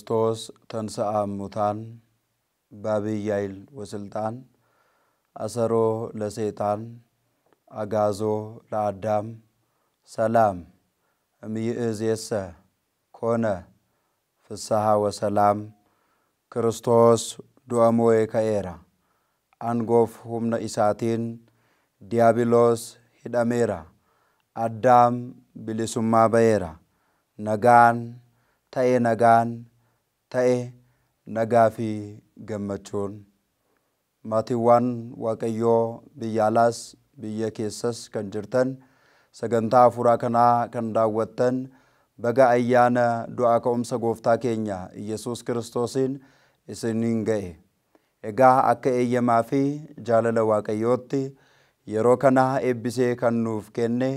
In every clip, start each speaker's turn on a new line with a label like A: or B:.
A: ክርስቶስ ተንሥአ እሙታን በዐቢይ ኃይል ወሥልጣን አሰሮ ለሰይጣን አግዓዞ ለአዳም ሰላም እምይእዜሰ ኮነ ፍስሐ ወሰላም ክርስቶስ ዱአሞየ ከኤራ አንጎፍ ሁምነ ኢሳቲን ዲያብሎስ ሂዳሜራ አዳም ብሊሱማ በኤራ ነጋን ta'e nagaafi gammachuun maatiiwwan waaqayyoo biyya alaas biyya keessas kan jirtan sagantaa hafuuraa kanaa kan daawwattan baga ayyaana du'aa ka'umsa gooftaa keenya Yesuus Kiristoosiin isiniin ga'e. Egaa akka eeyyamaa fi jaalala waaqayyootti yeroo kana eebbisee kan nuuf kenne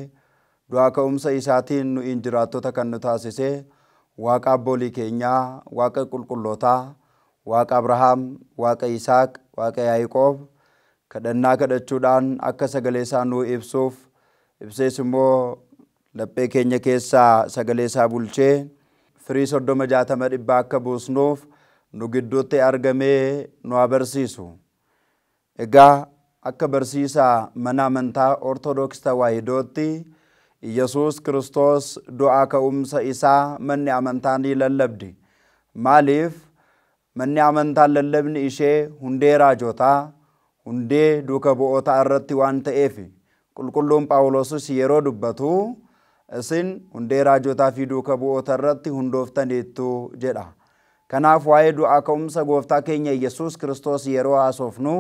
A: du'aa ka'umsa isaatiin nu jiraattota kan nu taasise Waaqa abboolii keenyaa, Waaqa qulqullootaa, Waaqa Abrahaam, Waaqa Yisaaq, Waaqa Yaaqoob kadhannaa kadhachuudhaan akka sagalee isaa nuu ibsuuf ibsees immoo laphee keenya keessaa sagalee isaa bulchee firii 30-60 akka buusnuuf nu gidduutti argamee nu barsiisu. Egaa akka barsiisaa mana amantaa Ortodoksii Tawaahidootti Yesuus Kiristoos du'aa ka'umsa isaa manni amantaanii lallabdi. Maaliif manni amantaa lallabni ishee hundee raajotaa, hundee duuka bu'ootaa irratti waan ta'eef qulqulluun Phaawulosis yeroo dubbatu isin hundee raajotaa fi duuka bu'ootaa irratti hundooftaniittu jedha. Kanaaf waa'ee du'aa ka'umsa gooftaa keenya Yesuus Kiristoos yeroo haasofnu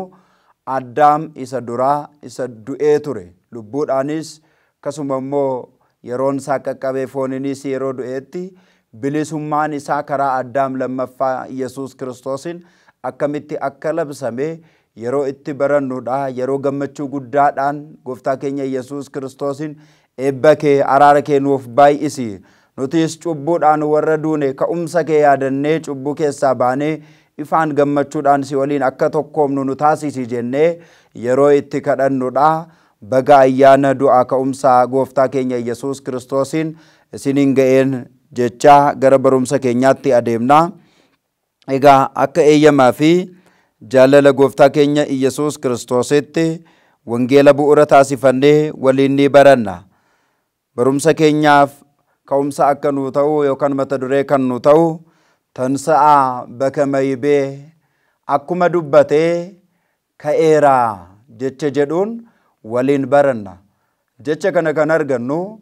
A: Addaam isa duraa isa du'ee ture lubbuudhaanis kasuma immoo yeroon isaa qaqqabee fooninis yeroo du'eetti bilisummaan isaa karaa Addaam lammaffaa Yesuus Kiristoosin akkamitti akka labsame yeroo itti barannuudha. Yeroo gammachuu guddaadhaan gooftaa keenya Yesuus Kiristoosin eebba kee araara kee nuuf baay'isi nutis cubbuudhaan warra duune ka'umsa kee yaadannee cubbuu keessaa baanee ifaan gammachuudhaan si waliin akka tokkoomnu nu taasisi jennee yeroo itti kadhannuudha. Baga ayyaana du'aa ka'umsa gooftaa keenya Yesuus Kiristoosiin isiniin ga'een jecha gara barumsa keenyaatti adeemna. Egaa akka eeyyamaa fi jaalala gooftaa keenya Yesuus Kiristoositti wangeela bu'uura taasifannee waliin ni baranna. Barumsa keenyaaf ka'umsa akka nu ta'u yookaan mata duree kan nu ta'u tansa'a bakama yibee akkuma dubbatee ka'eera jecha jedhuun waliin baranna. Jecha kana kan argannu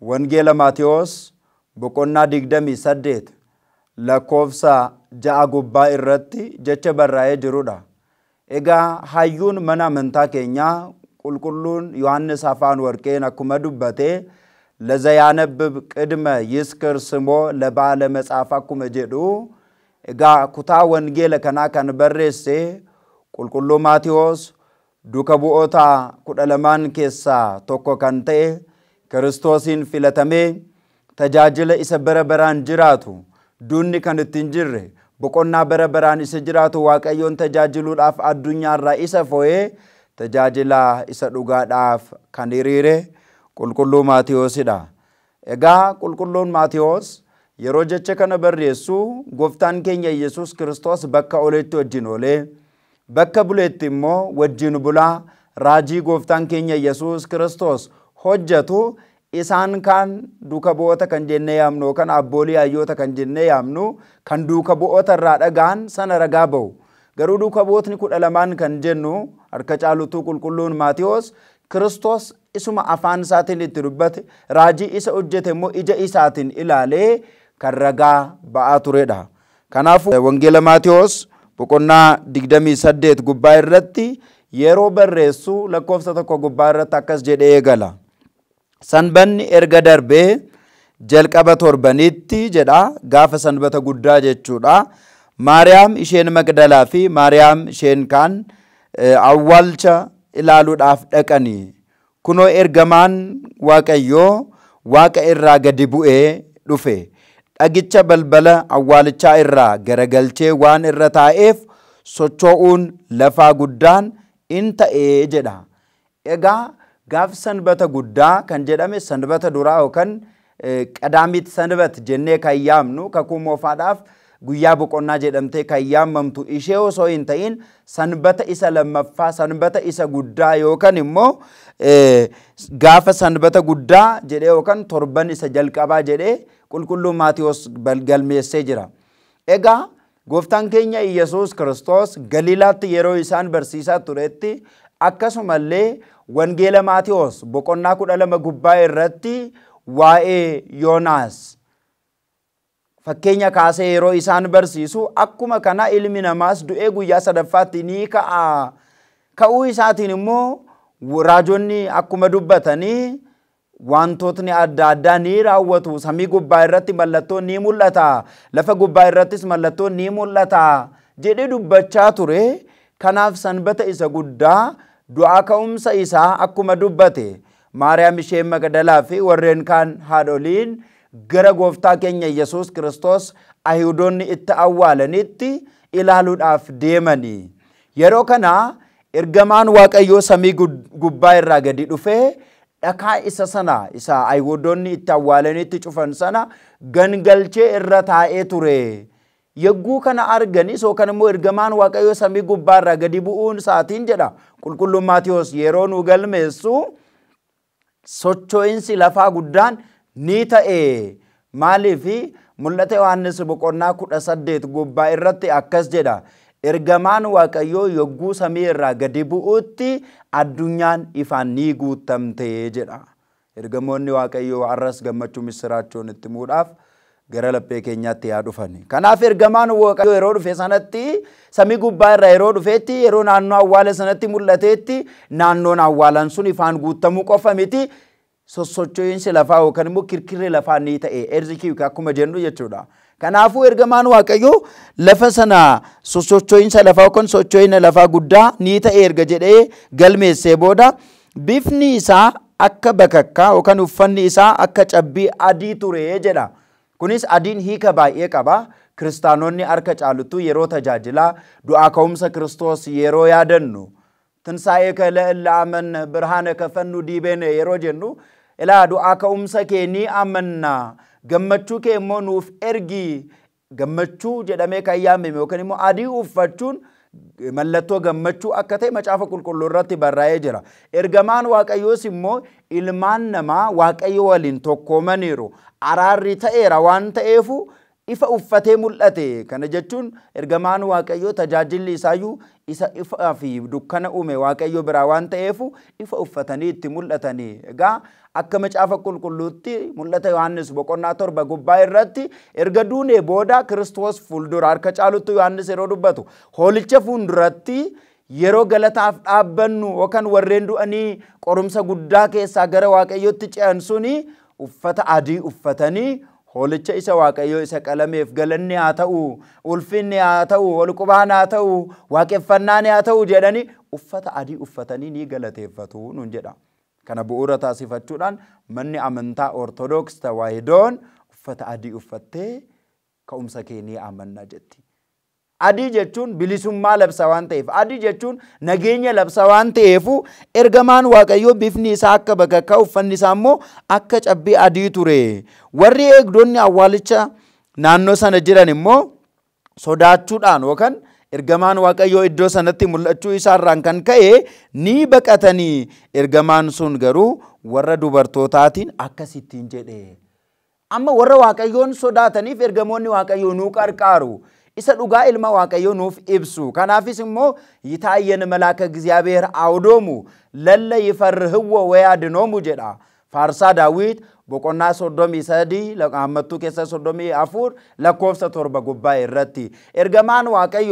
A: wangeela Maatiyos boqonnaa 28 lakkoofsa 6 gubbaa irratti jecha barraa'ee jirudha. Egaa hayyuun mana amantaa keenyaa qulqulluun Yohaannis afaan warqeen akkuma dubbatee ለዘያነብብ ቅድመ ይስክር ስሞ ለባለ መጽሐፍ akkuma jedhu egaa kutaa wangeela kanaa kan barreesse qulqulluu Maatiyos duuka bu'oota 12 keessaa tokko kan ta'e Kiristoosin filatamee tajaajila isa bara baraan jiraatu duunni kan ittiin jirre boqonnaa bara baraan isa jiraatu Waaqayyoon tajaajiluudhaaf addunyaarraa isa fo'ee tajaajila isa dhugaadhaaf kan hiriire qulqulluu Maatiyosidha. Egaa qulqulluun Maatiyos yeroo jecha kana barreessu gooftaan keenya Yesuus Kiristoos bakka oleetti wajjin oolee bakka buleetti immoo wajjin bulaa raajii gooftaan keenya Yesuus Kiristoos hojjetu isaan kan duuka bu'oota kan jennee yaamnu kan abboolii hayyoota kan jennee yaamnu kan duuka bu'oota irraa dhagaan sana ragaa ba'u. Garuu duuka bu'ootni 12 kan jennu harka caalutu qulqulluun Maatiyos Kiristoos isuma afaan isaatiin itti dubbate raajii isa hojjete immoo ija isaatiin ilaalee kan ragaa ba'aa turedha. Kanaaf wangeela Maatiyos boqonnaa 28 gubbaa irratti yeroo barreessu lakkoofsa 1 gubbaa irratti akkas jedhee eegala. Sanbanni erga darbee jalqaba torbanitti jedha gaafa sanbata guddaa jechuudha. Maariyaam isheen Magdalaa fi Maariyaam isheen kaan awwaalcha ilaaluudhaaf dhaqanii. Kunoo ergamaan Waaqayyoo Waaqa irraa gadi bu'ee dhufe. Dhagicha balbala awwaalichaa irraa garagalchee waan irra taa'eef socho'uun lafaa guddaan in ta'ee jedha. Egaa gaaf sanbata guddaa kan jedhame sanbata duraa yookaan qadaamit sanbat jennee kan yaamnu kakuu moofaadhaaf guyyaa boqonnaa jedhamtee kan yaamamtu ishee osoo hin ta'in sanbata isa lammaffaa sanbata isa guddaa yookaan immoo gaafa sanbata guddaa jedhee yookaan torban isa jalqabaa jedhee qulqulluu Maatiyos galmeessee jira. Egaa gooftaan keenya Yesuus Kiristoos Galiilaatti yeroo isaan barsiisaa turetti akkasumallee wangeela Maatiyos boqonnaa 12 gubbaa irratti waa'ee Yoonaas fakkeenya kaasee yeroo isaan barsiisu akkuma kana ilmi namaas du'ee guyyaa sadaffaatti ni ka'a. Ka'uu isaatiin immoo raajonni akkuma dubbatanii wantootni adda addaa ni raawwatu. Samii gubbaa irratti mallattoon ni mul'ata. Lafa gubbaa irrattis mallattoon ni mul'ata jedhee dubbachaa ture. Kanaaf sanbata isa guddaa du'aa ka'umsa isaa akkuma dubbate Maariyaam ishee Magdalaa fi warreen kaan haadholiin gara gooftaa keenya Yesuus Kiristoos Ayhuudoonni itti awwaalanitti ilaaluudhaaf deemanii. Yeroo kana ergamaan Waaqayyoo samii gubbaa irraa gadi dhufee dhakaa isa sana isa Ayhuudoonni itti awwaalanitti cufan sana gangalchee irra taa'ee ture. Yegguu kana arganis yookaan immoo ergamaan Waaqayyoo samii gubbaa irraa gadi bu'uun isaatiin jedha qulqulluun Maatiyos yeroo nu galmeessu socho'insi lafaa guddaan ni ta'e. Maaliif mul'ata Yohaannis boqonnaa 18 gubbaa irratti akkas jedha. Ergamaan Waaqayyoo yogguu samii irraa gadi bu'utti addunyaan ifaan ni guutamte jedha. Ergamoonni Waaqayyoo arras gammachuu misiraachoon itti muudhaaf gara laphee keenyaatti yaa dhufani. Kanaaf ergamaan Waaqayyoo yeroo dhufe sanatti samii gubbaa irraa yeroo dhufeetti yeroo naannoo awwaala sanatti mul'ateetti naannoon awwaalan sun ifaan guutamuu qofa miti. Sosocho'insi lafaa yookaan immoo kirkirri lafaa ni ta'e erzikii akkuma jennu jechuudha. Kanaafuu ergamaan Waaqayyoo lafa sana sosocho'insa lafaa yookaan socho'ina lafaa guddaa ni ta'e erga jedhee galmeessee booda bifni isaa akka bakakkaa yookaan uffanni isaa akka cabbii adii ture jedha. Kunis adiin hiika baay'ee qaba. Kiristaanonni harka caaluttuu yeroo tajaajilaa du'aa ka'umsa Kiristoos yeroo yaadannu ትንሣኤከ ለእለ አመነ ብርሃነከ ፈኑ ዲቤነ yeroo jennu ilaa du'aa ka'umsa kee ni amanna gammachuu kee immoo nuuf ergi gammachuu jedhamee kan yaamame yookaan immoo adii uffachuun mallattoo gammachuu akka ta'e macaafa qulqulluu irratti barraa'ee jira. Ergamaan Waaqayyoos immoo ilmaan namaa Waaqayyo waliin tokkoomaniiru araarri ta'eera waan ta'eefu ifa uffatee mul'ate. Kana jechuun ergamaan Waaqayyoo tajaajilli isaayyuu isa ifa fi dukkana uume Waaqayyo biraa waan ta'eefu ifa uffatanii itti mul'atanii. Egaa akka macaafa qulqulluutti mul'ata Yohaannis boqonnaa 7 gubbaa irratti erga duunee booda Kiristoos fuuldura harka caaluttu Yohaannis yeroo dubbatu hoolicha fuulduratti yeroo galataaf dhaabbannu yookaan warreen du'anii qorumsa guddaa keessaa gara Waaqayyootti ce'an suni uffata adii uffatanii hoolicha isa Waaqayyoo isa qalameef galanni haa ta'u ulfinni haa ta'u walqubaan haa ta'u waaqeffannaan haa ta'u jedhanii uffata adii uffatanii ni galateeffatu nun jedha. Kana bu'uura taasifachuudhaan manni amantaa Ortodoks Tawaahidoon uffata adii uffattee ka'umsa kee ni amanna jetti. Adii jechuun bilisummaa labsa waan ta'eef adii jechuun nageenya labsa waan ta'eef ergamaan Waaqayyoo bifni isaa akka bakakkaa uffanni isaa immoo akka cabbii adii ture. Warri eegdonni awwaalicha naannoo sana jiran immoo sodaachuudhaan yookaan ergamaan Waaqayyoo iddoo sanatti mul'achuu isaarraan kan ka'e ni baqatanii. Ergamaan sun garuu warra dubartootaatiin akkasittiin jedhe. Amma warra Waaqayyoon sodaataniif ergamoonni Waaqayyoo nuu qarqaaru. isa dhugaa ilma waaqayyoo nuuf ibsu kanaafis immoo yitaayyen malaaka እግዚአብሔር አውዶሙ ለለ ይፈርህዎ ወያድኖሙ ጀዳ ፋርሳ ዳዊት ቦቆና ሶዶሚ ሰዲ ለአመቱ ከሰ ሶዶሚ አፉር ለኮፍሰ ቶርበ ጉባኤ ረቲ ኤርገማን ዋቀዮ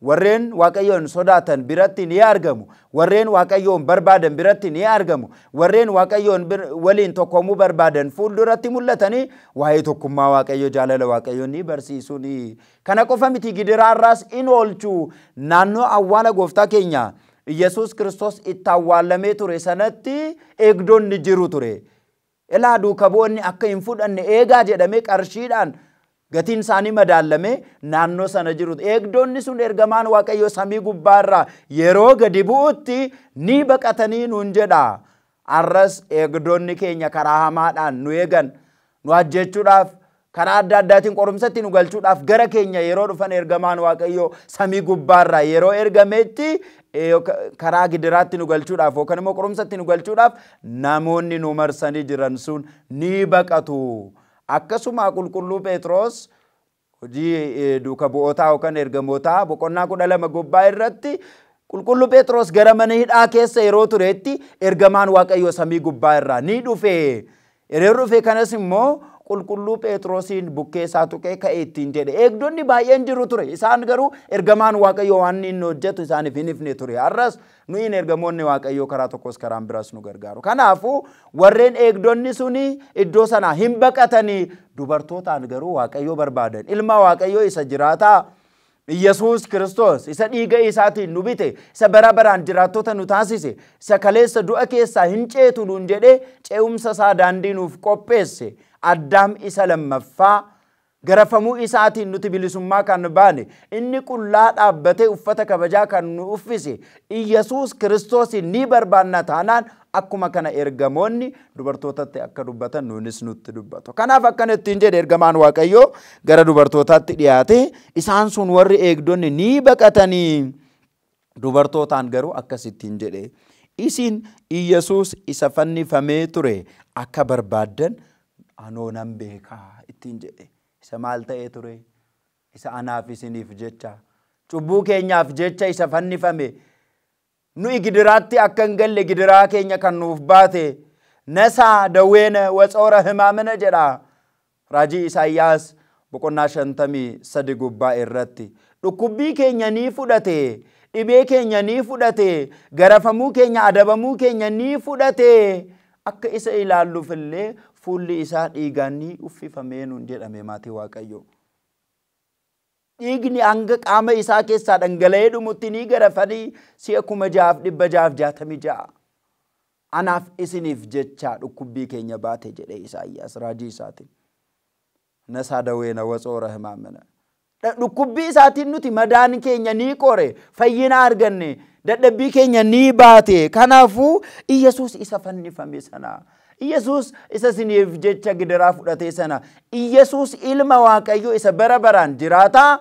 A: ወሬን ዋቀዮን ሶዳተን ቢረቲን ያርገሙ ወሬን ዋቀዮን በርባደን ቢረቲን ያርገሙ ወሬን ዋቀዮን ወሊን ተቆሙ በርባደን ፉልዱረቲ ሙለተኒ ዋይ ተኩማ ዋቀዮ ጃለለ ዋቀዮኒ በርሲሱኒ ከነቆፈሚቲ ጊድራራስ ኢንኦልቹ ናኖ አዋለ ጎፍታ ኬኛ ኢየሱስ ክርስቶስ ኢታዋለሜ ቱሬ ሰነቲ ኤግዶን ጅሩ ቱሬ elaadu kaboonni akka hin fudhanne eegaa jedhame qarshiidhaan gatiin isaanii madaalame naannoo sana jiru eegdonni sun ergamaan waaqayyo samii gubbaarraa yeroo gadi bu'utti ni baqatanii nuun jedha arras eegdonni keenya karaa hamaadhaan nu eegan nu ajjechuudhaaf karaa adda addaatiin qorumsatti nu galchuudhaaf gara keenya yeroo dhufan ergamaan Waaqayyoo samii gubbaarraa yeroo ergametti karaa gidiraatti nu galchuudhaaf yookaan immoo qorumsatti nu galchuudhaaf namoonni nu marsanii jiran sun ni baqatu. Akkasuma qulqulluu Phexros hojii duuka bu'ootaa yookaan ergamootaa boqonnaa 12 gubbaa irratti qulqulluu Phexros gara mana hidhaa keessa yeroo turetti ergamaan Waaqayyoo samii gubbaa irraa ni dhufe. Yeroo dhufe kanas immoo qulqulluu Phexrosiin bukkee isaa tuqee ka'ee ittiin jedhe. Eegdonni baay'een jiru ture. Isaan garuu ergamaan Waaqayyoo waan inni hojjetu isaaniif hin ifne ture. Har'as nuyi ergamoonni Waaqayyoo karaa tokkos karaan biraas nu gargaaru. Kanaafuu warreen eegdonni suni iddoo sanaa hin baqatanii dubartootaan garuu Waaqayyoo barbaadan. Ilma Waaqayyoo isa jiraataa Yesuus Kiristoos isa dhiiga isaatiin nu bite isa bara baraan jiraattota nu taasise isa kaleessa du'a keessaa hin ceetu nuun jedhee ce'umsa isaa daandii nuuf qopheesse. Addaam isa lammaffaa garafamuu isaatiin nuti bilisummaa kan baane inni qullaa dhaabbatee uffata kabajaa kan nu uffise Yesuus Kiristoos ni barbaanna taanaan akkuma kana ergamoonni dubartootatti akka dubbatan nuunis nutti dubbatu. Kanaaf akkana ittiin jedhe ergamaan Waaqayyoo gara dubartootaatti dhiyaate isaan sun warri eegdonni ni baqatanii dubartootaan garuu akkasittiin jedhe isin Yesuus isa fannifamee ture akka barbaaddan anoo nan beekaa ittiin jedhe. Isa maal ta'ee ture? Isa anaaf isiniif jecha cubbuu keenyaaf jecha isa fannifame nu gidiraatti akka hin galle gidiraa keenya kan nuuf baate nasaa daweena watsoora himaamina jedha raajii Isaayyaas boqonnaa 53 gubbaa irratti. Dhukkubbii keenya ni fudhate, dhibee keenya ni fudhate, garafamuu keenya adabamuu keenya ni fudhate. Akka isa ilaalluuf illee fuulli isaa dhiigaan ni uffifamee nuun jedhame maatii Waaqayyoo. Dhiigni hanga qaama isaa keessaa dhangala'ee dhumutti ni garafanii 6,666 anaaf isiniif jecha dhukkubbii keenya baate jedhe Isaayyaas raajii isaatiin. Nasaa daweena watsoora himaamina. Dhukkubbii isaatiin nuti madaan keenya ni qore, fayyina arganne, dadhabbii keenya ni baate. Kanaafuu Yesuus isa fannifame sana, Yesuus isa isiniif jecha gidiraa fudhate sana, Yesuus ilma Waaqayyoo isa bara baraan jiraataa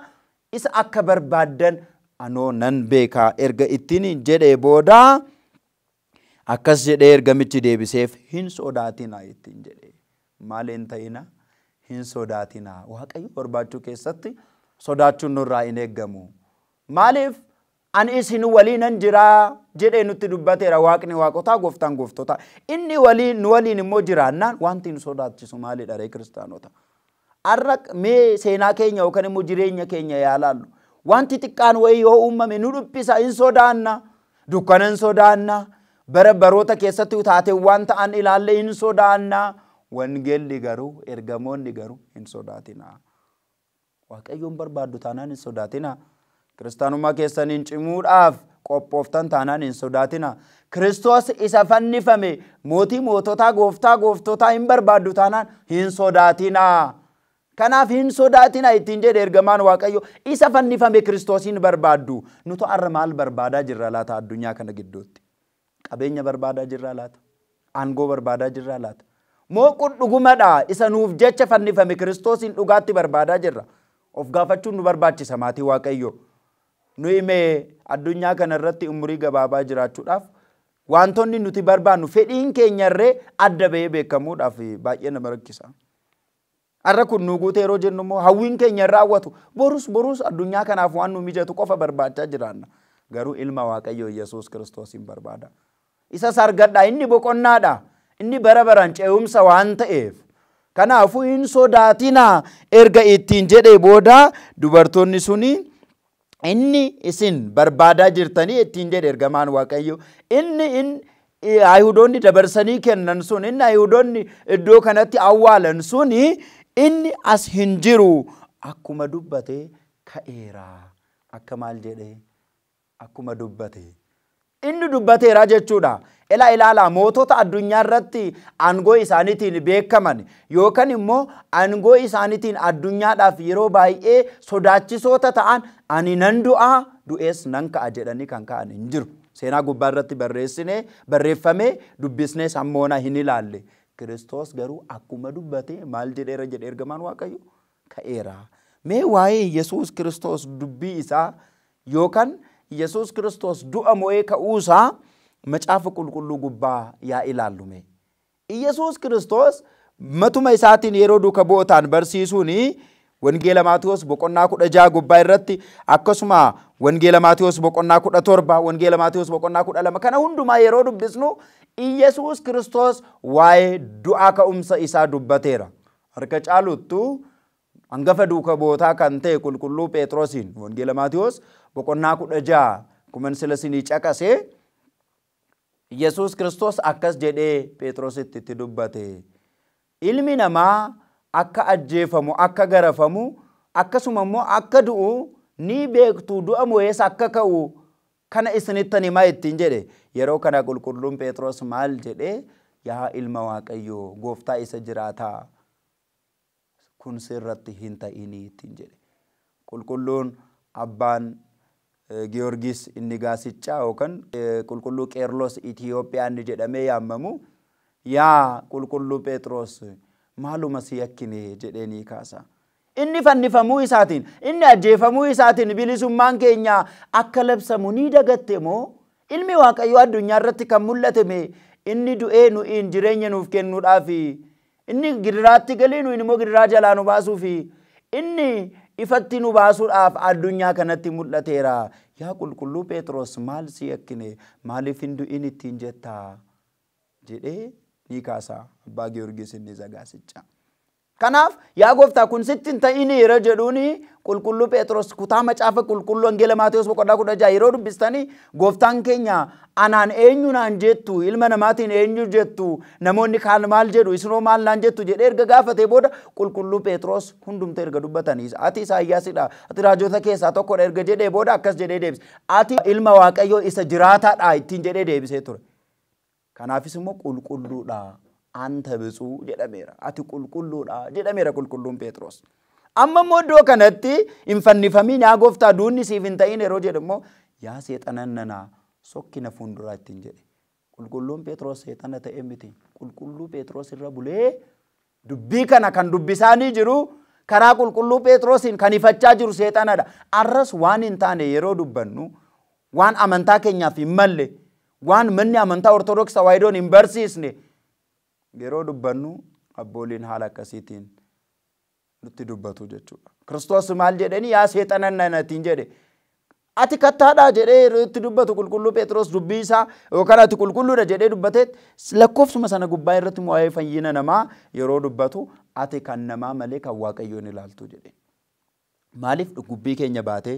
A: isa akka barbaaddan anoo nan beekaa erga ittiin jedhee booda akkas jedhee ergamichi deebiseef hin sodaatinaa ittiin jedhe. Maal hin ta'ina? Hin sodaatinaa. Waaqayyo barbaachuu keessatti sodaachuun nurraa hin eeggamu. Maaliif? Ani isin waliinan jiraa jedhee nutti dubbateera Waaqni waaqotaa gooftaan gooftota. Inni waliin nu waliin immoo jiraannaan wanti nu sodaachisu maalidha ree kiristaanota? Har'a mee seenaa keenya yookaan immoo jireenya keenya yaalaallu. Wanti xiqqaan wayii yoo uumame nu dhuphisa hin sodaanna. Dukkana hin sodaanna. Baroota keessatti taateewwan ta'an ilaalle hin sodaanna. Wangeelli garuu ergamoonni garuu hin sodaatinaa. Waaqayyoon barbaaddu taanaan hin sodaatinaa. Kiristaanummaa keessaniin cimuudhaaf qophooftan taanaan hin sodaatinaa. Kiristoos isa fannifame mootii moototaa gooftaa gooftotaa hin barbaaddu taanaan hin sodaatinaa. Kanaaf hin sodaatinaa ittiin jedhe ergamaan Waaqayyo isa fannifame Kiristoosin barbaaddu. Nutu har'a maal barbaadaa jirra laata addunyaa kana gidduutti? Qabeenya barbaadaa jirra laata? Aangoo barbaadaa jirra laata? Moo dhuguma isa nuuf jecha fannifame Kiristoosin dhugaatti barbaadaa jirra? Of gaafachuun nu barbaachisa maatii Waaqayyo. Nuyi mee addunyaa kana irratti umurii gabaabaa jiraachuudhaaf wantoonni nuti barbaannu fedhiin keenya irree adda bahee beekamuudhaaf baay'ee nama rakkisa. Har'a kun nu guute yeroo jennu immoo hawwiin keenya raawwatu borus addunyaa kanaaf waan nu mijatu qofa barbaachaa jiraanna. Garuu ilma Waaqayyoo Yesuus Kiristoosin barbaada. Isas argadhaa inni boqonnaadha. Inni bara baraan ce'umsa waan ta'eef. Kanaafuu hin sodaatinaa erga ittiin jedhee booda dubartoonni suni inni isin barbaadaa jirtanii ittiin jedhe ergamaan Waaqayyo. Inni Ayhudoonni dabarsanii kennan sun, inni Ayhudoonni iddoo kanatti awwaalan suni inni as hin jiru akkuma dubbate ka'eera. Akka maal jedhe? Akkuma dubbate. Inni dubbateera jechuudha. Ilaala mootota addunyaa irratti aangoo isaaniitiin beekaman yookaan immoo aangoo isaaniitiin addunyaadhaaf yeroo baay'ee sodaachisoota ta'an ani nan du'aa du'ees nan ka'a jedhanii kan ka'an hin jiru. Seenaa gubbaa irratti barreeffamee dubbisnee sammoona hin ilaalle. Kiristoos garuu akkuma dubbate maal jedheera jedhe ergamaan Waaqayyo ka'eera. Mee waa'ee Yesuus Kiristoos dubbii isaa yookaan Yesuus Kiristoos du'a mo'ee ka'uusaa macaafa qulqulluu gubbaa yaa ilaallu mee. Yesuus Kiristoos matuma isaatiin yeroo duuka bu'ootaan barsiisuuni wangeela Maatiyos boqonnaa 16 gubbaa irratti akkasuma wangeela Maatiyos boqonnaa 17 wangeela Maatiyos boqonnaa 12 kana hundumaa yeroo dubbisnu Yesuus Kiristoos waa'ee du'aa ka'umsa isaa dubbateera. Harka caaluttu hangafa duuka bu'ootaa kan ta'e qulqulluu Phexrosiin wangeela Maatiyos boqonnaa 16 kuman silasinii caqasee Yesuus Kiristoos akkas jedhee Phexrositti itti dubbate. Ilmi namaa akka ajjeefamu akka garafamu akkasuma immoo akka du'u ni beektu du'a mo'ees akka ka'u kana isinitti himaa ittiin jedhe. Yeroo kana qulqulluun Phexros maal jedhe yaa ilma Waaqayyoo gooftaa isa jiraataa kun sirratti hin ta'inii ittiin jedhe. Qulqulluun abbaan Giyoorgis inni gaasichaa yookaan qulqulluu Qeerlos Itiyoophiyaan jedhamee yaamamu yaa qulqulluu Phexros maaluma si yakkine jedheenii kaasa. Inni fannifamuu isaatiin inni ajjeefamuu isaatiin bilisummaan keenya akka labsamu ni dagatte moo ilmi Waaqayyoo addunyaa irratti kan mul'ate mee inni du'ee nu'iin jireenya nuuf kennuudhaaf inni gidiraatti galii nu immoo gidiraa jalaa nu baasuuf inni ifatti nu baasuudhaaf addunyaa kanatti mul'ateera. Yaa qulqulluu Phexros maal si yakkine maaliif hin du'in ittiin jettaa jedhee ni kaasa abbaa Giyoorgis inni gaasicha. Kanaaf yaa gooftaa kun sitti hin ta'inii yeroo jedhuuni qulqulluu Phexros kutaa macaafa qulqulluu wangeela Maatiyos boqonnaa 16 yeroo dubbistanii gooftaan keenya anaan eenyu naan jettu ilma namaatiin eenyu jettu namoonni kaan maal jedhu isinoo maal naan jettu jedhee erga gaafatee booda qulqulluu Phexros hundumta erga dubbatanii ati Isaayyaasidha ati raajota keessaa tokkodha erga jedhee booda akkas jedhee deebise. Ati ilma Waaqayyoo isa jiraataadha ittiin jedhee deebisee ture. Kanaafis immoo qulqulluudha. Anta bisu jedhameera. Ati qulqulluudha jedhameera qulqulluun Phexros. Amma immoo iddoo kanatti hin fannifamin yaa gooftaa duunni siif hin ta'in yeroo jedhu immoo yaa seexanannaa sokkina fuulduraa ittiin jedhe. Qulqulluun Phexros seexana ta'e miti. Qulqulluu Phexros irra bulee dubbii kana kan dubbisaanii jiru karaa qulqulluu Phexrosiin kan ifachaa jiru seexanadha. Arras waan hin taane yeroo dubbannu waan amantaa keenyaaf hin malle waan manni amantaa Ortodoksii Tawaahidoon hin barsiisne yeroo dubbannu abbooliin haala akkasiitiin nutti dubbatu jechuudha. Kiristoos maal jedheni yaa seexanannaatiin jedhe. Ati kattaadhaa jedhee itti dubbatu qulqulluu Phexros dubbii isaa yookaan ati qulqulluudha jedhee dubbatee lakkoofsuma sana gubbaa irratti waa'ee fayyina namaa yeroo dubbatu ati kan namaa malee kan Waaqayyoon ilaaltu jedhe. Maaliif dubbii keenya baatee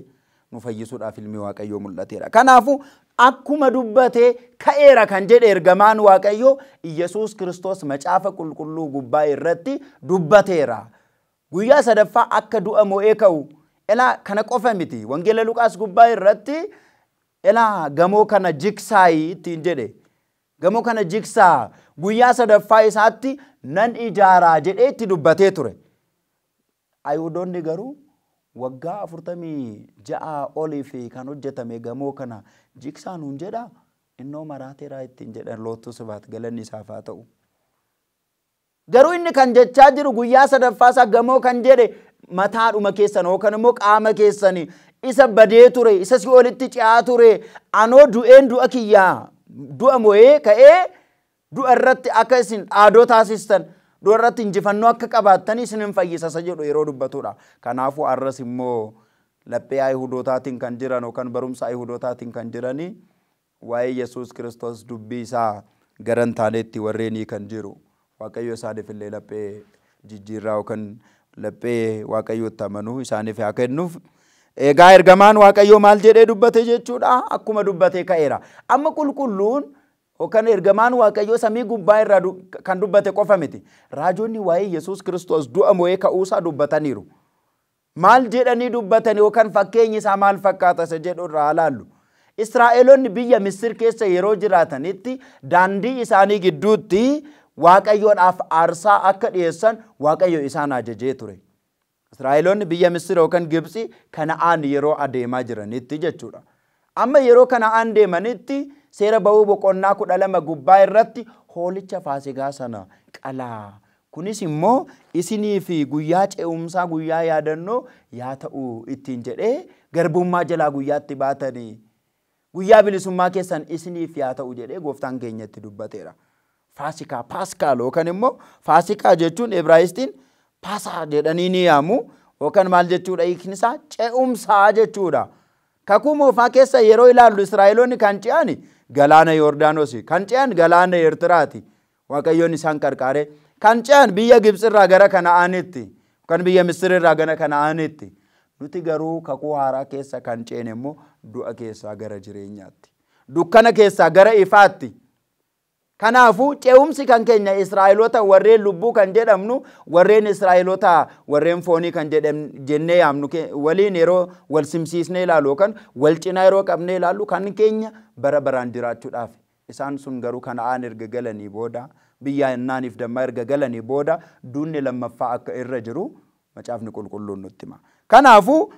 A: nu fayyisuudhaaf ilmi Waaqayyoo mul'ateera. Kanaafuu akkuma dubbatee ka'eera kan jedhe ergamaan Waaqayyoo Yesuus Kiristoos macaafa qulqulluu gubbaa irratti dubbateera. Guyyaa sadaffaa akka du'a mo'ee ka'u elaa kana qofa miti. Wangeela Luqaas gubbaa irratti elaa gamoo kana jiksaayi ittiin jedhe. Gamoo kana jiksaa guyyaa sadaffaa isaatti nan ijaaraa jedhee itti dubbatee ture. Ayhuudoonni garuu waggaa 46 oliif kan hojjetame gamoo kana jiksaan hun jedha innoo maraateeraa ittiin jedhan loottu sibaat galanni isaaf haa ta'u. Garuu inni kan jechaa jiru guyyaa sadaffaasaa gamoo kan jedhe mataadhuma keessan yookaan immoo qaama keessan isa badee ture isa si olitti ci'aa ture anoo du'een du'a kiyyaa du'a mo'ee ka'ee du'a irratti akka isin dhaadoo taasistan du'a irratti injifannoo akka qabaattan isin fayyisa jedhu yeroo dubbatudha. Kanaafuu arras immoo laphee Ayhuudotaatiin kan jiran yookaan barumsa Ayhuudotaatiin kan jiranii waa'ee Yesuus Kiristoos dubbii isaa garan taaneetti warreenii kan jiru. Waaqayyo isaaniif illee laphee jijjiirraa yookaan laphee Waaqayyootti amanuu isaaniif haa kennuuf. Egaa ergamaan Waaqayyoo maal jedhee dubbate jechuudha akkuma dubbatee ka'eera. Amma qulqulluun yookaan ergamaan Waaqayyoo samii gubbaa irraa kan dubbate qofa miti. Raajonni waa'ee Yesuus Kiristoos du'a mo'ee ka'uusaa dubbataniiru. Maal jedhanii dubbatan yookaan fakkeenyi isaa maal fakkaata isa jedhu irraa ilaallu. Israa'eloonni biyya Misir keessa yeroo jiraatanitti daandii isaanii gidduutti Waaqayyoodhaaf aarsaa akka dhiyeessan Waaqayyo isaan ajajee ture. Israa'eloonni biyya Misir yookaan Gibxi Kana'aan yeroo adeemaa jiranitti jechuudha. Amma yeroo Kana'aan deemanitti seera ba'uu boqonnaa 12 gubbaa irratti hoolicha faasikaa sana qalaa. Kunis immoo isinii fi guyyaa ce'umsaa guyyaa yaadannoo yaa ta'u ittiin jedhee garbummaa jalaa guyyaatti baatanii guyyaa bilisummaa keessan isiniif yaa ta'u jedhee gooftaan keenyatti dubbateera. Faasikaa Paaskaal yookaan immoo Faasikaa jechuun Ibraayistiin Paasaa jedhanii ni yaamu yookaan maal jechuudha hiikni isaa ce'umsaa jechuudha. Kakuu moofaa keessa yeroo ilaallu Israa'eloonni kan ce'an galaana Yordaanos kan ce'an galaana Eertiraati. Waaqayyoon isaan qarqaaree kan ce'an biyya Gibxirraa gara Kana'aanitti kan biyya Misirraa gara Kana'aanitti. Nuti garuu kakuu haaraa keessa kan ceene immoo du'a keessaa gara jireenyaatti. Dukkana keessaa gara ifaatti. Kanaafuu ce'umsi kan keenya Israa'eloota warreen lubbuu kan jedhamnu warreen Israa'eloota warreen foonii kan jennee yaamnu waliin yeroo wal simsiisnee ilaalu yookaan wal cinaa yeroo qabnee ilaalu kan keenya bara baraan jiraachuudhaaf. Isaan sun garuu Kana'aan erga galanii booda biyya Hinnaaniif dammaa erga galanii booda duunni lammaffaa akka irra jiru macaafni qulqulluun nutti hima. Kanaafuu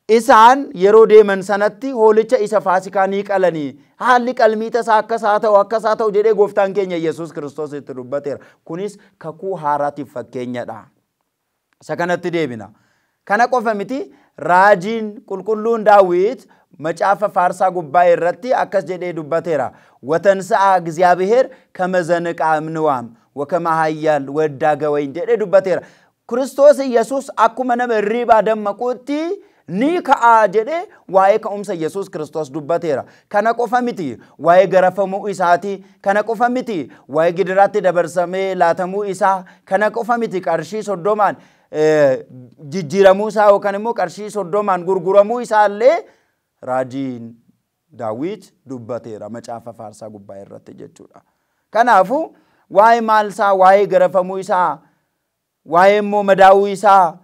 A: isaan yeroo deeman sanatti hoolicha isa Faasikaa ni qalanii haalli qalmii tasaa akkas haa ta'u jedhee gooftaan keenya Yesuus Kiristoos itti dubbateera. Kunis kakuu haaraatiif fakkeenyadha. Isa kanatti deebina. Kana qofa miti raajiin qulqulluun Daawit macaafa faarsaa gubbaa irratti akkas jedhee dubbateera. Watansa'a እግዚአብሔር ከመዘንቃ እምንዋም ወከመ ኃያል ወዳገ ወይን jedhee dubbateera. Kiristoos Yesuus akkuma nama hirriibaa dammaquutti ni ka'a jedhee waa'ee ka'umsa Yesuus Kiristoos dubbateera. Kana qofa miti waa'ee garafamuu isaati. Kana qofa miti waa'ee gidiraatti dabarsamee laatamuu isaa. Kana qofa miti qarshii 30 jijjiiramuu isaa yookaan immoo qarshii 30 gurguramuu isaallee raajiin Daawit dubbateera macaafa faarsaa gubbaa irratti jechuudha. Kanaafuu waa'ee maalsaa waa'ee garafamuu isaa waa'ee immoo madaa'uu isaa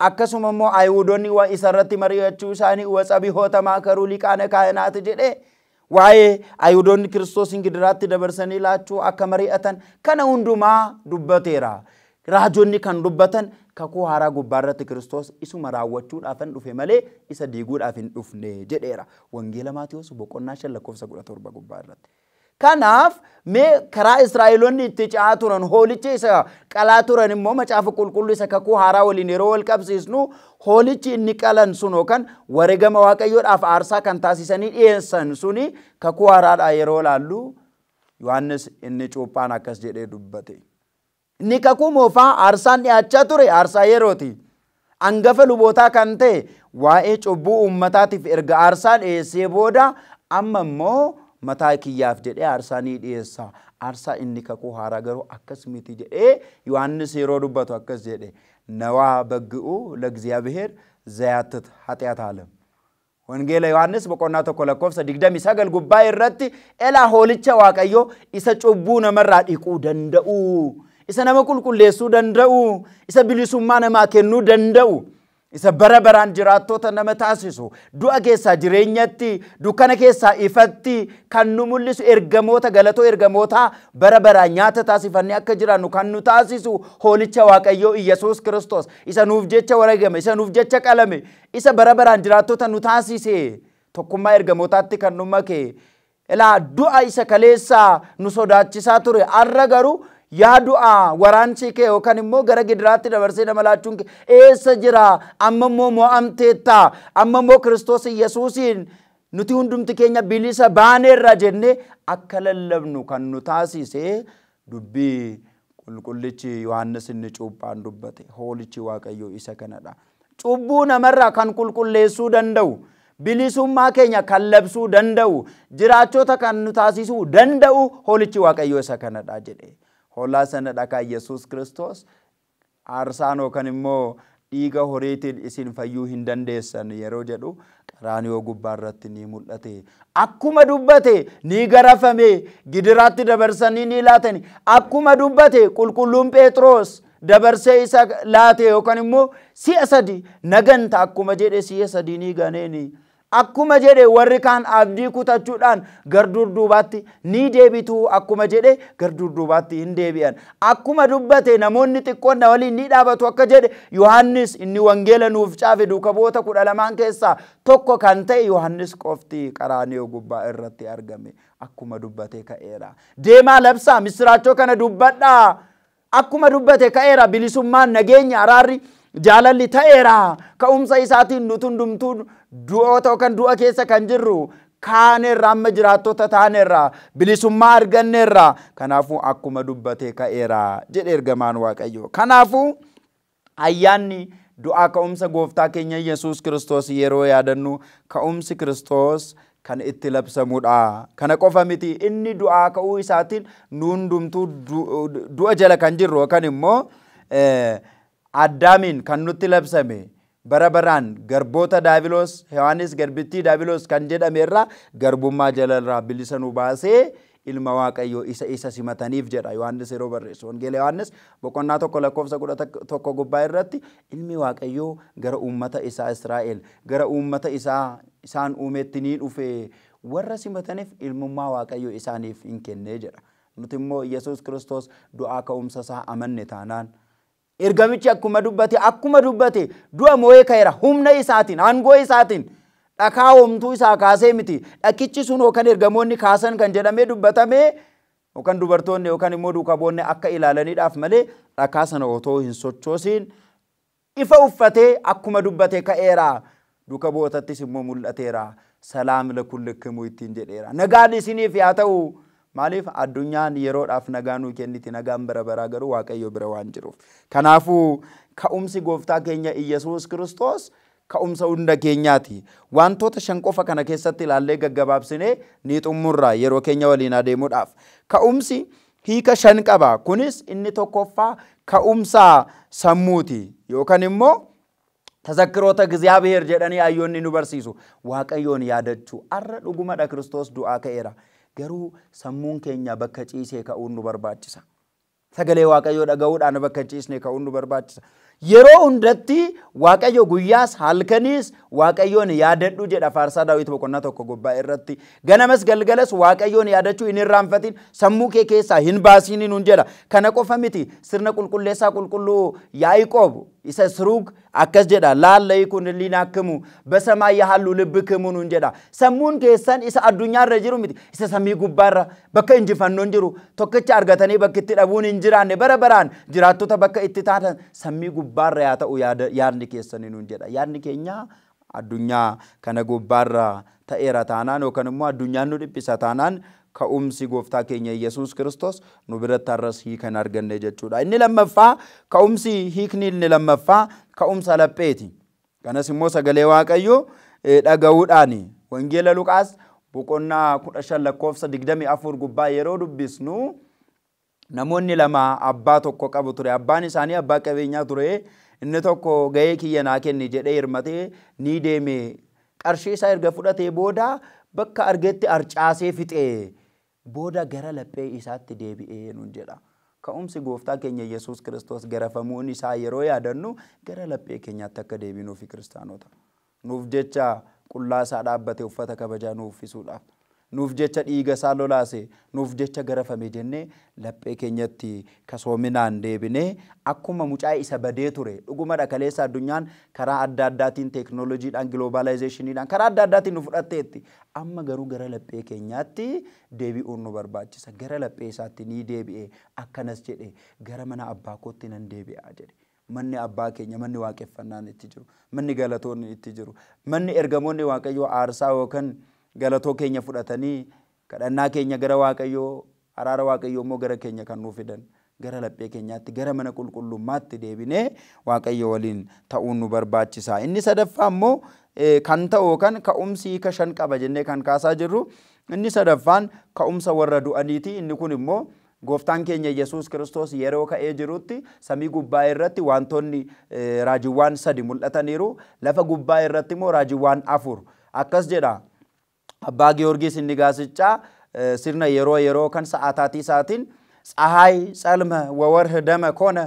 A: akkasuma immoo Ayhuudonni waa isarratti mari'achuu isaanii wasabihoota maakaruu liqaana kaayinaati jedhee waa'ee Ayhuudonni Kiristoosin gidiraatti dabarsanii laachuu akka mari'atan kana hundumaa dubbateera. Raajonni kan dubbatan kakuu haaraa gubbaa irratti Kiristoos isuma raawwachuudhaaf hin dhufe malee isa diiguudhaaf hin dhufne jedheera. Wangeela Maatiyos boqonnaa 5:17 gubbaa irratti. Kanaaf mee karaa Israa'eloonni itti ce'aa turan hoolichi isa qalaa turan immoo macaafa qulqulluu isa kakuu haaraa waliin yeroo wal qabsiisnu hoolichi inni qalan sun yookaan wareegama Waaqayyoodhaaf aarsaa kan taasisanii dhiyeessan suni kakuu haaraadhaa yeroo laallu Yohaannis inni cuuphaan akkas jedhee dubbate. Inni kakuu moofaa aarsaan dhiyaachaa ture aarsaa yerooti. Hangafa lubootaa kan ta'e waa'ee cubbuu uummataatiif erga aarsaa dhiyeessee booda amma immoo mataa kiyyaaf jedhee aarsaa ni dhiyeessa. Aarsaa inni kakuu haaraa garuu akkas miti jedhee Yohaannis yeroo dubbatu akkas jedhe nawaa baggi'u ለእግዚአብሔር ዘያትት ኃጢአት ዓለም. Wangeela Yohaannis boqonnaa 1:29 gubbaa irratti elaa hoolicha Waaqayyoo isa cubbuu namarraa dhiquu danda'u. Isa nama qulqulleessuu danda'u. Isa bilisummaa namaa kennuu danda'u. Isa bara baraan jiraattota nama taasisu du'a keessaa jireenyatti dukkana keessaa ifatti kan nu mul'isu ergamoota galatoo ergamoota bara baraan nyaata taasifannee akka jiraannu kan nu taasisu hoolicha Waaqayyoo Yesuus Kiristoos isa nuuf jecha wareegame isa nuuf jecha qalame isa bara baraan jiraattota nu taasise tokkummaa ergamootaatti kan nu make elaa du'a isa kaleessaa nu sodaachisaa ture arra garuu yaa du'a waraansi kee yookaan immoo gara gidiraatti dabarsee nama laachuun kee eessa jira amma immoo mo'amteetta amma immoo Kiristoos Yesuusiin nuti hundumti keenya bilisa baaneerra jennee akka lallabnu kan nu taasise dubbii qulqullichi Yohaannis inni cuuphaan dubbate hoolichi Waaqayyoo isa kanadha. Cubbuu namarraa kan qulqulleessuu danda'u bilisummaa keenya kan labsuu danda'u jiraachota kan nu taasisuu danda'u hoolichi Waaqayyoo isa kanadha jedhe. Hoolaa sana dhakaa Yesuus Kiristoos aarsaan yookaan immoo dhiiga horiitiin isin fayyuu hin dandeessan yeroo jedhu qaraaniyoo gubbaa irratti ni mul'ate. Akkuma dubbate ni garafame gidiraatti dabarsanii ni laatani. Akkuma dubbate qulqulluun Phexros dabarsee isa laate yookaan immoo si'a 3 naganta akkuma jedhe si'a 3 ni ganeeni. akkuma jedhe warri kaan abdii kutachuudhaan gardurduubaatti ni deebitu akkuma jedhe gardurduubaatti hin deebi'an akkuma dubbate namoonni xiqqoon waliin ni dhaabatu akka jedhe Yohannis inni wangeela nuuf caafe duukaa bu'oota 12 keessaa tokko kan ta'e Yohannis qofti qaraaniyo gubbaa irratti argame akkuma dubbate ka'eera deemaa labsaa misraachoo kana dubbadhaa akkuma dubbate ka'eera bilisummaan nageenya araarri jaalalli ta'eera ka'umsa isaatiin nutundumtuu du'oota kan du'a keessa kan jirru kaaneerra amma jiraattota taaneerra bilisummaa arganneerra kanaafuu akkuma dubbate ka'eera jedhe ergamaan Waaqayyo kanaafuu ayyaanni du'a ka'umsa gooftaa keenya Yesuus Kiristoos yeroo yaadannu ka'umsi Kiristoos kan itti labsamudha kana qofa miti inni du'a ka'uu isaatiin nuundumtuu du'a jala kan jirru kan immoo Addaamiin kan nutti labsame barabaraan garboota daabiloos Yohannis garbittii daabiloos kan jedhame irraa garbummaa jalarraa bilisa nu baasee ilma Waaqayyoo isa simataniif jedha Yohannis yeroo barreessu wangeela Yohannis boqonnaa 1:11 gubbaa irratti ilmi Waaqayyoo gara uummata isaa Israa'el gara uummata isaan uumetti ni dhufe warra simataniif ilmummaa Waaqayyoo isaaniif hin kennee jedha nuti immoo Yesuus Kiristoos du'aa ka'umsa isaa amanne taanaan ergamichi akkuma dubbate du'a moo'ee ka'eera humna isaatiin aangoo isaatiin dhakaa homtuu isaa kaasee miti dhakichi sun yookaan ergamoonni kaasan kan jedhamee dubbatame yookaan dubartoonni yookaan immoo duukaa bu'oonni akka ilaalaniidhaaf malee dhakaa sana otoo hin sochoosiin ifa uffatee akkuma dubbate ka'eera duukaa bu'ootattis immoo mul'ateera salaam lakullikum ittiin jedheera nagaan isiniif yaa ta'u maaliif addunyaan yeroodhaaf nagaa nuu kenniti nagaan bara baraa garuu Waaqayyo bira waan jiruuf kanaafuu ka'umsi gooftaa keenya Yesuus Kiristoos ka'umsa hunda keenyaati wantoota shan qofa kana keessatti ilaallee gaggabaabsine ni xumurra yeroo keenya waliin adeemuudhaaf ka'umsi hiika shan qaba kunis inni tokkoffaa ka'umsa sammuuti yookaan immoo tazakkiroota እግዚአብሔር jedhanii ayyoonni nu barsiisu Waaqayyoon yaadachuu arra dhugumadha Kiristoos du'aa ka'eera garuu sammuun keenya bakka ciisee ka'uun nu barbaachisa sagalee Waaqayyoo dhaga'uudhaan bakka ciisnee ka'uun nu barbaachisa yeroo hundatti Waaqayyo guyyaas halkaniis Waaqayyoon yaadadhu jedha faarsaa Daawit boqonnaa 1 gubbaa irratti ganamas galgalas Waaqayyoon yaadachuu hin irraanfatin sammuu kee keessaa hin baasiin nun jedha kana qofa miti sirna qulqulleessaa qulqulluu Yaaqoob isa Sruug akkas jedha laallay kun liinaakmu በሰማይ ያሉ ልብክሙ nun jedha sammuun keessan isa addunyaarra jiru miti isa samii gubbaarra bakka injifannoon jiru tokkicha argatanii bakka itti dhabuun hin jiraanne bara baraan jiraattota bakka itti taatan samii gubbaarra yaa ta'u yaadni keessanii nun jedha yaadni keenya addunyaa kana gubbaarra ta'eera taanaan yookaan immoo addunyaan nu dhiphisa taanaan ka'umsi gooftaa keenya Yesuus Kiristoos nu biratti arras hiikan arganne jechuudha inni lammaffaa ka'umsi hiikni inni lammaffaa ka'umsa lapheeti kanas immoo sagalee Waaqayyoo dhaga'uudhaan wangeela Luqaas boqonnaa 15:24 gubbaa yeroo dubbisnu namoonni lama abbaa tokko qabu ture abbaan isaanii abbaa qabeenyaa ture inni tokko ga'ee kiyya naa kenni jedhee hirmatee ni deeme qarshii isaa erga fudhatee booda bakka argetti arcaasee fixee booda gara laphee isaatti deebi'ee nun jedha ka'umsi gooftaa keenya Yesuus Kiristoos garafamuun isaa yeroo yaadannu gara laphee keenyaatti akka deebinuuf kiristaanota nuuf jecha qullaa isaa dhaabbate uffata kabajaa nuuf uffisuudhaaf nuuf jecha dhiiga isaa lolaase nuuf jecha garafame jennee laphee keenyatti kasoominaan deebinee akkuma mucaa isa badee ture dhuguma dhakaleessa addunyaan karaa adda addaatiin teknooloojiidhaan globalizationidhaan karaa adda addaatiin nu fudhatteetti amma garuu gara laphee keenyaatti deebi'uun nu barbaachisa gara laphee isaatti ni deebi'ee akkanas jedhe gara mana abbaa kootti nan deebi'a jedhe manni abbaa keenya manni waaqeffannaan itti jiru manni galatoonni itti jiru manni ergamoonni Waaqayyoo aarsaa yookaan galatoo keenya fudhatanii kadhannaa keenya gara Waaqayyoo araara Waaqayyoo immoo gara keenya kan nuuf fidan gara laphee keenyaatti gara mana qulqullummaatti deebinee Waaqayyo waliin ta'uun nu barbaachisa inni sadaffaa immoo kan ta'u kan ka'umsi hiika shan qaba jennee kan kaasaa jirru inni sadaffaan ka'umsa warra du'aniiti inni kun immoo gooftaan keenya Yesuus Kiristoos yeroo ka'ee jirutti samii gubbaa irratti wantoonni raajiiwwan 3 mul'ataniiru lafa gubbaa irratti immoo raajiiwwan 4 akkas jedha abbaa Giyoorgis inni gaasichaa sirna yeroo kan sa'aataatii isaatiin ፀሐይ ጸልመ ወወርህ ደመ ኮነ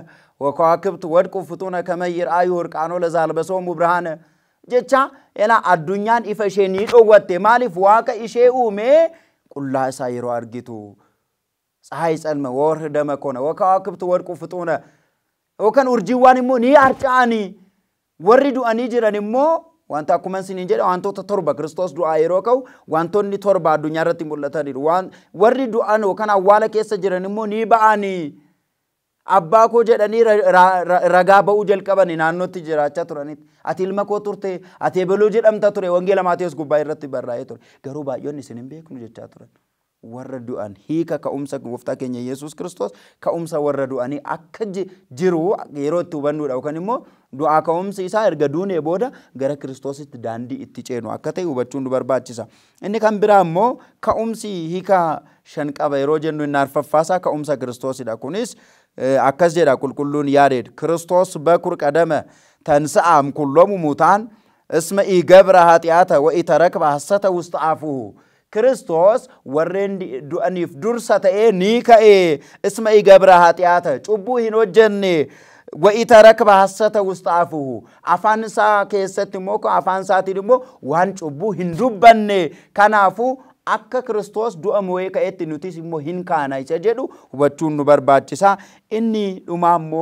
A: ወከዋክብት ወድቁ ፍጡነ ከመ ይርአዩ ወርቃኖ ለዛልበሶሙ ብርሃነ jecha ela addunyaan ifa ishee ni dhowwatte maaliif waaqa ishee uume qullaa isaa yeroo argitu ፀሐይ ጸልመ ወርህ ደመ ኮነ ወከዋክብት ወድቁ ፍጡነ ወከን ኡርጂዋን ሞ ኒ አርጫኒ ወሪዱ አኒ ጅረን ሞ ዋንታ ኩመን ሲን እንጀ ዋንቶ ተtorba ክርስቶስ ዱአ የሮከው ዋንቶኒ torba አዱኛ ረቲ ሙለተኒ ዋን ወሪዱ አኖ ከና ዋለ ከሰ ጅረን ሞ ኒ ባአኒ አባኮ ጀደኒ ረጋ በኡ ጀልቀበኒ ናኖት ጅራቻ ቱረኒ አቲልመ ኮቱርቴ አቴበሎ ጀደምታ ቱሬ ወንጌል ማቴዎስ ጉባኤ ረቲ በራዬ ቱሬ ገሩ ባዮኒ ሲንም ቤክኑ ጀቻ ቱረን ወረዱአን ሂከ ከኡምሰ ወፍታ ከኛ ኢየሱስ ክርስቶስ ከኡምሰ ወረዱአኒ አከጅ ጅሩ የሮቱ በኑ ዳው ከንሞ ዱአ ከኡምሰ ኢሳ እርገዱን የቦዳ ገረ ክርስቶስት ዳንዲ እትጨኑ አከተይ ወበቹን በርባችሳ እኔ ካምብራሞ ከኡምሲ ሂከ ሸንቀበ የሮጀኑ እናርፈፋሳ ከኡምሰ ክርስቶስ ዳኩኒስ አከዝ ጀዳ ቁልቁሉን ያሬድ ክርስቶስ በኩር ቀደመ ተንሳም ኩሎሙ ሙታን እስመ ኢገብረ ኃጢአተ ወኢተረክበ ሐሰተ ውስጥ አፉሁ ክርስቶስ ወረንዲ ዱአኒፍ ዱርሰተኤ ኒከኤ እስመ ኢገብረ ኃጢአተ ጩቡ ሂኖጀኔ ወኢተረክበ ሐሰተ ውስጥ አፉሁ አፋንሳ ከሰት ሞኮ አፋንሳቲ ደሞ ዋን ጩቡ ሂንዱበኔ ከናፉ አከ ክርስቶስ ዱአሞይ ከኤት ኑቲስ ሞ ሂንካና ይጨጀዱ ወቹን በርባጭሳ እኒ ዱማሞ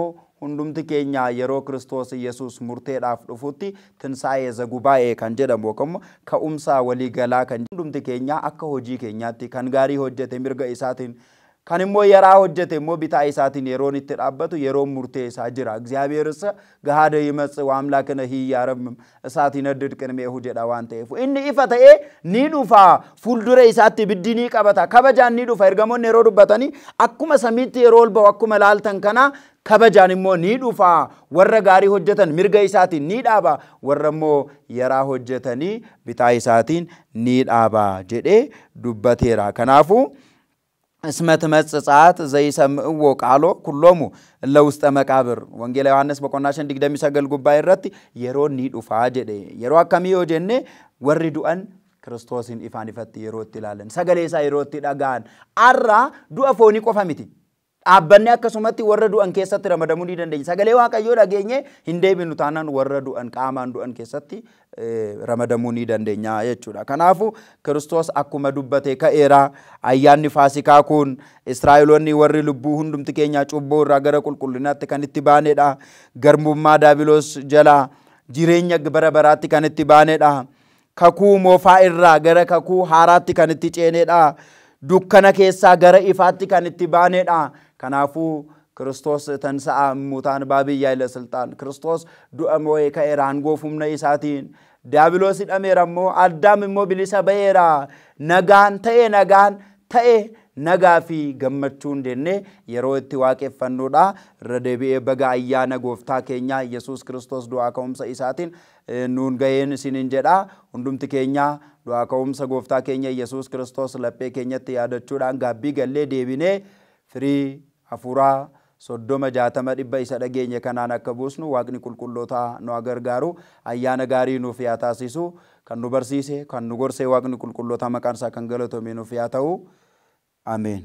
A: hundumti keenya yeroo Kristos Yesus murteedhaaf dhufutti tinsaa'ee zagubaa'ee kan jedhamu akkuma ka'umsa walii galaa kan hundumti keenya akka hojii keenyaatti kan gaarii hojjete mirga isaatiin kan immoo yaraa hojjete immoo bitaa isaatiin yeroon itti dhaabbatu yeroo murtee isaa jira እግዚአብሔርስ ገሃደ ይመጽእ ወአምላክነ ህያረም እሳቲን ድድቅን ሜሁ ጀዳ ዋን ተይፉ እኒ ኢፈተኤ ኒዱፋ ፉልዱረ ኢሳቲ ብዲኒ ቀበታ ከበጃን ኒዱፋ እርገሞን የሮ ዱበተኒ አኩመ ሰሚት የሮል በወኩመ ላልተን ከና ከበጃን ሞ ኒዱፋ ወረ ጋሪ ሆጀተን ሚርጋ ኢሳቲን ኒዳባ ወረሞ የራ ሆጀተኒ ቢታ ኢሳቲን ኒዳባ ጀዴ ዱበቴራ ከናፉ اسمت مصጻት ዘይሰምዕዎ ቃሎ ኩሎሙ ለውስተ መቃብር ወንጌል ዮሐንስ በቆናሽን ዲግደም ይሰገል ጉባኤ ረት የሮኒ ዱፋ ጀደ የሮ አከሚዮ ጀነ ወሪዱአን ክርስቶስን ኢፋን ይፈት የሮት ይላለን ሰገሌሳ የሮት ዳጋን አራ ዱአፎኒ ቆፋሚቲ አበኔ አከሱመቲ ወረዱአን ከሰት ረመደሙ ዲደንደኝ ሰገሌ ዋቀዮ ዳገኘ hindeebinu tanan warradu'an qaamandu'an keessatti ramadamuu ni dandeenya jechuudha kanaafu Kristos akkuma dubbate ka'eera ayyaanni faasikaa kun Israa'eloonni warri lubbuu hundumti keenya cubboo irraa gara qulqullinaatti kan itti baanedha garbummaa daabiloos jala jireenya bara baraatti kan itti baanedha kakuu moofaa irraa gara kakuu haaraatti kan itti ceenedha dukkana keessaa gara ifaatti kan itti baanedha kanaafu ክርስቶስ ተንሳአ ሙታን ባብያ ለስልጣን ክርስቶስ ዱአሞይ ከኢራን ጎፉምነ ኢሳቲን ዲያብሎስ ደሜራሞ አዳም ሞ ቢሊሳ በኤራ ነጋን ተኤ ነጋፊ ገመቹን ደኔ የሮቲ ዋቄፈኑዳ ረደቢኤ በጋ አያነ ጎፍታ ኬኛ ኢየሱስ ክርስቶስ ዱአ ከውምሰ ኢሳቲን ኑን ገየን ሲንንጀዳ ሁንዱምት ኬኛ ዱአ ከውምሰ ጎፍታ ኬኛ ኢየሱስ ክርስቶስ ለጴ ኬኘት ያደቹዳን ጋቢ ገሌ ዴቢኔ ፍሪ አፉራ soddoma jaatama dhibba isa dhageenye kanaan akka buusnu waaqni qulqulloota nu agargaaru ayyaana gaarii nuuf yaa taasisu kan nu barsiise kan nu gorse waaqni qulqulloota maqaan isaa kan galatoomu nuuf yaa ta'u ameen